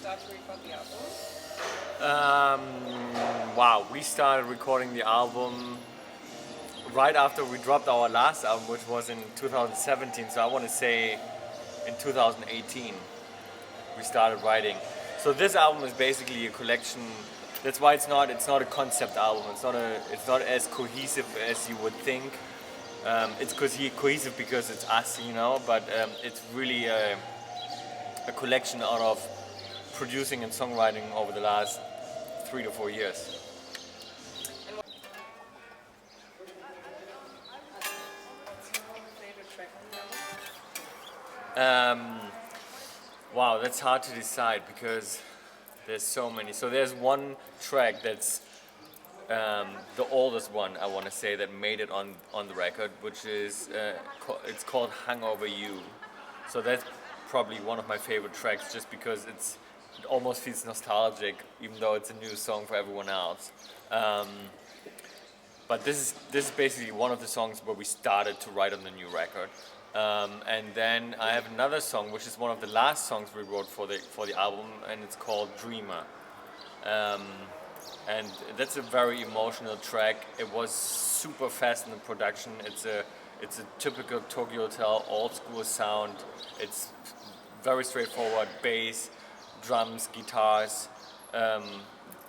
start to record the album? Wow, we started recording the album right after we dropped our last album, which was in 2017. So I want to say in 2018 we started writing. So this album is basically a collection. That's why it's not a concept album. It's not as cohesive as you would think. It's cohesive because it's us, but it's really a collection out of producing and songwriting over the last 3 to 4 years. And what's your favorite track on the album? Wow, that's hard to decide because there's so many. So there's one track that's the oldest one, I want to say, that made it on the record, which is it's called "Hangover You." So that's probably one of my favorite tracks, just because it almost feels nostalgic, even though it's a new song for everyone else. But this is basically one of the songs where we started to write on the new record. And then I have another song, which is one of the last songs we wrote for the album, and it's called "Dreamer." And that's a very emotional track. It was super fast in the production. It's a typical Tokyo Hotel old school sound. It's very straightforward: bass, drums, guitars,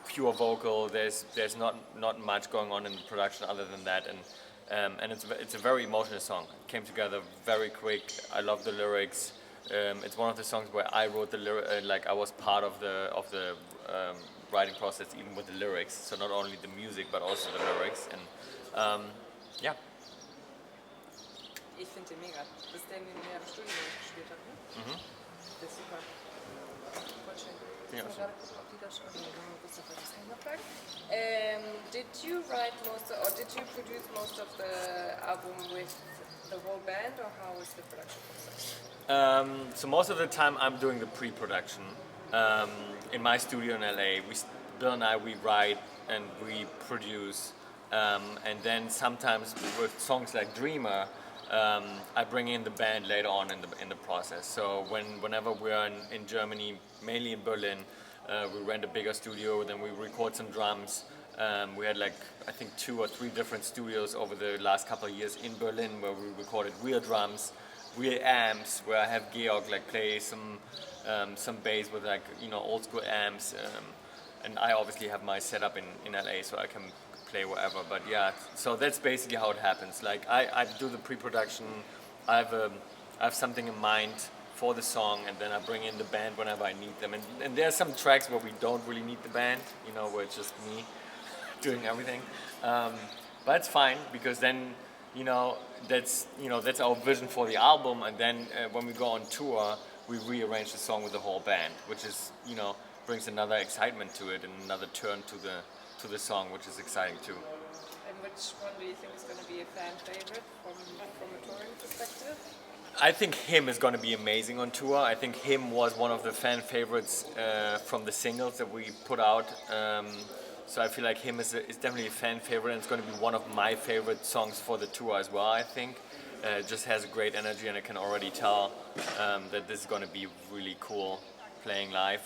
pure vocal. There's not much going on in the production other than that, and it's a very emotional song. It came together very quick. I love the lyrics. It's one of the songs where I wrote the lyrics, like I was part of the writing process, even with the lyrics. So not only the music, but also the lyrics. And yeah. Ich finde den mega. Das ist der, den wir im Studio gespielt haben, ne? Mhm. Der ist super. Voll schön. Ja, Ich schön. mal gerade gucken, ob die da schon. Nee, wir müssen das Handy plug. Did you write did you produce most of the album with the whole band, or how was the production process? So most of the time I'm doing the pre-production in my studio in LA. Bill and I, we write and we produce, and then sometimes with songs like "Dreamer," I bring in the band later on in the process. So whenever we're in Germany, mainly in Berlin, we rent a bigger studio, then we record some drums. We had I think 2 or 3 different studios over the last couple of years in Berlin where we recorded real drums, real amps, where I have Georg play some bass with old school amps, and I obviously have my setup in LA so I can play wherever. But yeah, so that's basically how it happens. I do the pre-production. I have something in mind for the song, and then I bring in the band whenever I need them. And there are some tracks where we don't really need the band, where it's just me doing everything. But it's fine, because then that's our vision for the album. And then when we go on tour, we rearrange the song with the whole band, which is brings another excitement to it and another turn to the song, which is exciting too. And which one do you think is going to be a fan favorite from a touring perspective? I think "Him" is going to be amazing on tour. I think "Him" was one of the fan favorites from the singles that we put out. So I feel like "Him" is definitely a fan favorite, and it's going to be one of my favorite songs for the tour as well, I think. It just has a great energy, and I can already tell that this is going to be really cool playing live.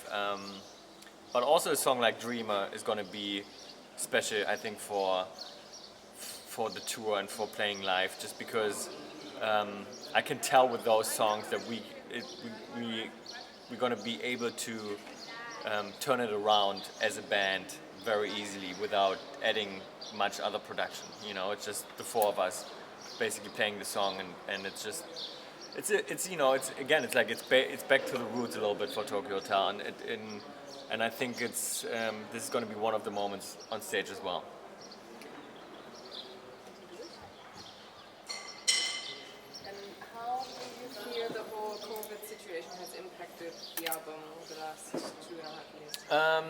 But also a song like "Dreamer" is going to be special, I think, for the tour and for playing live, just because I can tell with those songs that we're going to be able to turn it around as a band very easily without adding much other production. It's just the 4 of us basically playing the song, and it's just it's back to the roots a little bit for Tokyo Hotel, and I think this is going to be one of the moments on stage as well. And how do you feel the whole COVID situation has impacted the album over the last 2.5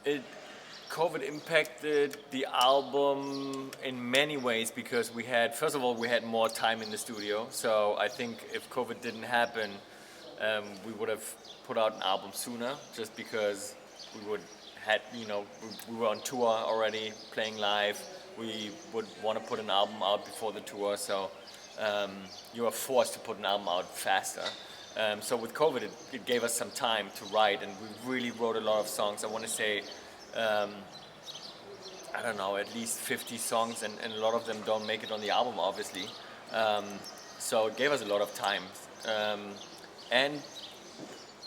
years? COVID impacted the album in many ways, because first of all, we had more time in the studio. So I think if COVID didn't happen, we would have put out an album sooner, just because we were on tour already, playing live. We would want to put an album out before the tour, so you are forced to put an album out faster. So with COVID, it gave us some time to write, and we really wrote a lot of songs. I want to say, I don't know, at least 50 songs, and a lot of them don't make it on the album, obviously. So it gave us a lot of time. And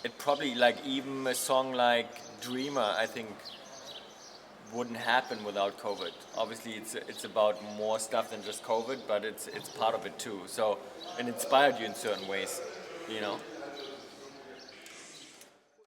it probably, like, even a song like Dreamer, I think, wouldn't happen without COVID. Obviously, it's about more stuff than just COVID, but it's part of it too. So it inspired you in certain ways, you know.